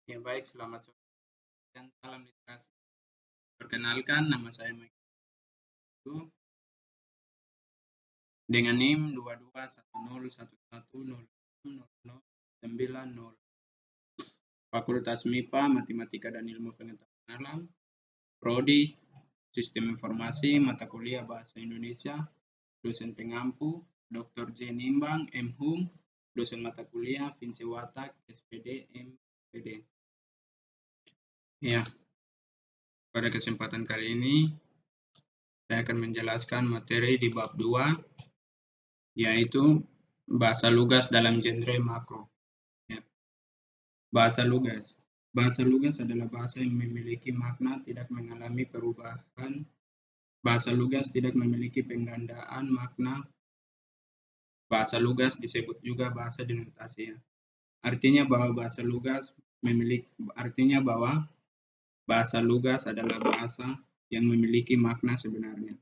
Ya baik, selamat sore dan salam literasi. Perkenalkan, nama saya Mike dengan NIM 2210110090. Fakultas MIPA, Matematika dan Ilmu Pengetahuan Alam, Prodi, Sistem Informasi, Mata Kuliah Bahasa Indonesia, dosen pengampu, Dr. J. Nimbang, M.Hum, dosen mata kuliah, Vince Watak, SPD, MPD. Ya, pada kesempatan kali ini, saya akan menjelaskan materi di bab 2, yaitu bahasa lugas dalam genre makro. Ya. Bahasa lugas. Bahasa lugas adalah bahasa yang memiliki makna tidak mengalami perubahan. Bahasa lugas tidak memiliki penggandaan makna. Bahasa lugas disebut juga bahasa denotasi. Ya. Artinya bahwa bahasa lugas adalah bahasa yang memiliki makna sebenarnya.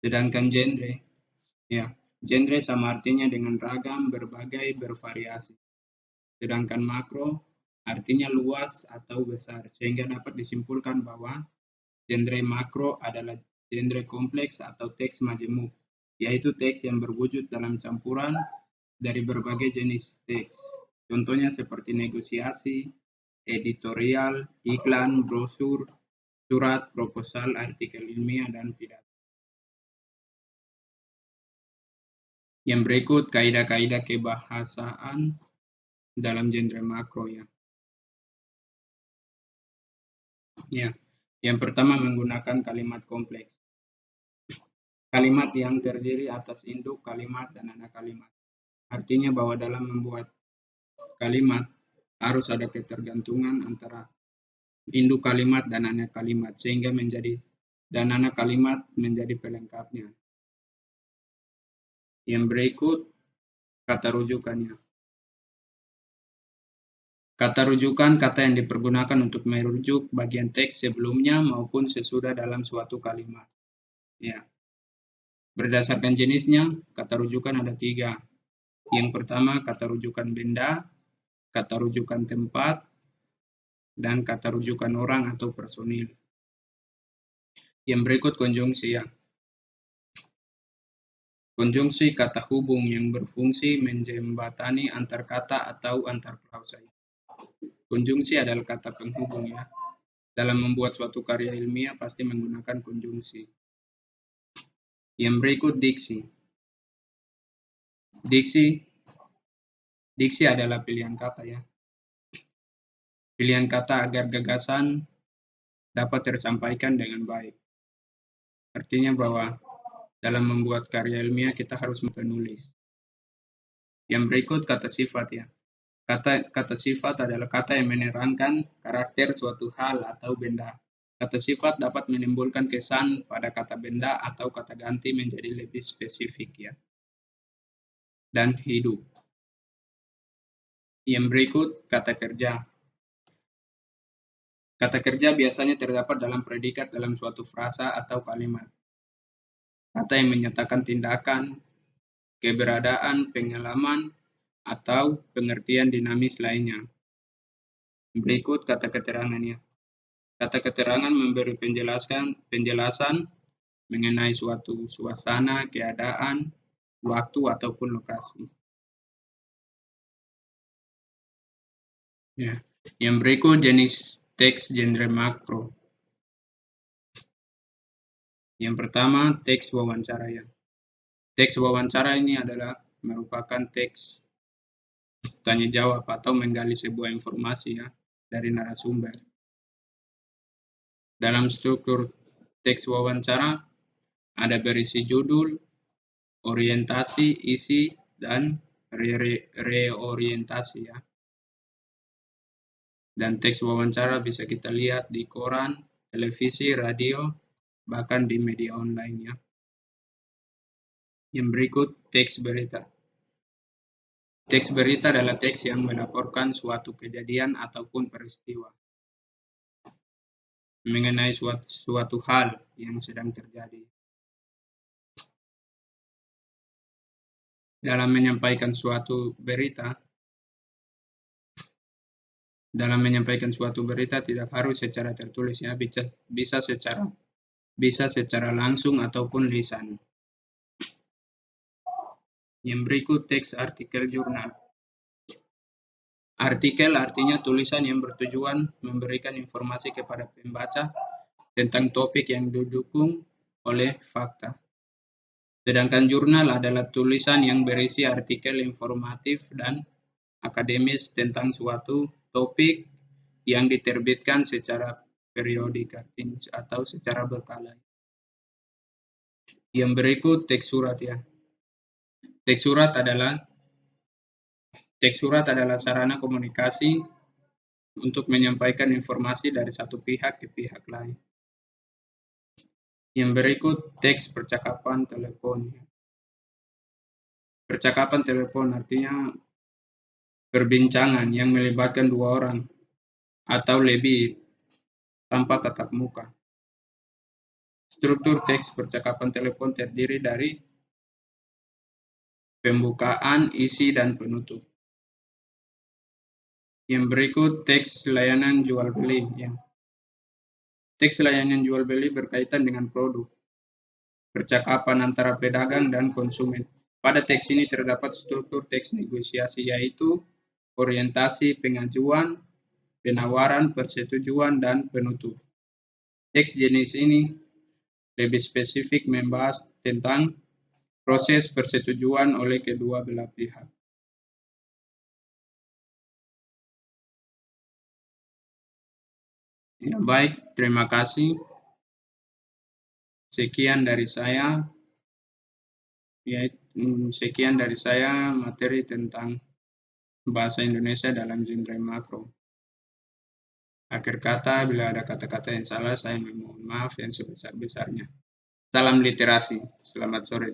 Sedangkan genre sama artinya dengan ragam, berbagai, bervariasi. Sedangkan makro artinya luas atau besar, sehingga dapat disimpulkan bahwa genre makro adalah genre kompleks atau teks majemuk, yaitu teks yang berwujud dalam campuran dari berbagai jenis teks. Contohnya seperti negosiasi, editorial, iklan, brosur, surat, proposal, artikel ilmiah, dan pidato. Yang berikut kaidah-kaidah kebahasaan dalam genre makro ya. Ya, yang pertama menggunakan kalimat kompleks. Kalimat yang terdiri atas induk kalimat dan anak kalimat. Artinya bahwa dalam membuat kalimat harus ada ketergantungan antara induk kalimat dan anak kalimat sehingga anak kalimat menjadi pelengkapnya. Yang berikut kata rujukannya. Kata rujukan kata yang dipergunakan untuk merujuk bagian teks sebelumnya maupun sesudah dalam suatu kalimat. Ya. Berdasarkan jenisnya, kata rujukan ada 3. Yang pertama, kata rujukan benda, kata rujukan tempat, dan kata rujukan orang atau personil. Yang berikut konjungsi ya. Konjungsi kata hubung yang berfungsi menjembatani antar kata atau antar klausa. Konjungsi adalah kata penghubung ya. Dalam membuat suatu karya ilmiah pasti menggunakan konjungsi. Yang berikut diksi. Diksi adalah pilihan kata ya. Pilihan kata agar gagasan dapat tersampaikan dengan baik. Artinya bahwa dalam membuat karya ilmiah kita harus menulis. Yang berikut kata sifat ya. Kata sifat adalah kata yang menerangkan karakter suatu hal atau benda. Kata sifat dapat menimbulkan kesan pada kata benda atau kata ganti menjadi lebih spesifik ya. Dan hidup. Yang berikut kata kerja. Kata kerja biasanya terdapat dalam predikat dalam suatu frasa atau kalimat. Kata yang menyatakan tindakan, keberadaan, pengalaman, atau pengertian dinamis lainnya. Berikut kata keterangannya. Kata keterangan memberi penjelasan mengenai suatu suasana, keadaan, waktu, ataupun lokasi. Ya. Yang berikut jenis teks genre makro. Yang pertama, teks wawancara ya. Teks wawancara ini adalah merupakan teks tanya jawab atau menggali sebuah informasi ya dari narasumber. Dalam struktur teks wawancara ada berisi judul, orientasi, isi, dan reorientasi ya. Dan teks wawancara bisa kita lihat di koran, televisi, radio, bahkan di media online ya. Yang berikut teks berita. Teks berita adalah teks yang melaporkan suatu kejadian ataupun peristiwa mengenai suatu hal yang sedang terjadi. Dalam menyampaikan suatu berita, dalam menyampaikan suatu berita tidak harus secara tertulis ya, bisa secara langsung ataupun lisan. Yang berikut teks artikel jurnal. Artikel artinya tulisan yang bertujuan memberikan informasi kepada pembaca tentang topik yang didukung oleh fakta. Sedangkan jurnal adalah tulisan yang berisi artikel informatif dan akademis tentang suatu topik yang diterbitkan secara periodik atau secara berkala. Yang berikut teks surat ya. Teks surat adalah sarana komunikasi untuk menyampaikan informasi dari satu pihak ke pihak lain. Yang berikut teks percakapan telepon. Percakapan telepon artinya perbincangan yang melibatkan dua orang atau lebih tanpa tatap muka. Struktur teks percakapan telepon terdiri dari pembukaan, isi, dan penutup. Yang berikut teks layanan jual beli. Ya. Teks layanan jual beli berkaitan dengan produk, percakapan antara pedagang dan konsumen. Pada teks ini terdapat struktur teks negosiasi, yaitu orientasi pengajuan, penawaran, persetujuan, dan penutup. Teks jenis ini lebih spesifik membahas tentang proses persetujuan oleh kedua belah pihak. Ya, baik, terima kasih. Sekian dari saya. Ya, sekian dari saya materi tentang bahasa Indonesia dalam genre makro. Akhir kata, bila ada kata-kata yang salah, saya memohon maaf yang sebesar-besarnya. Salam literasi. Selamat sore.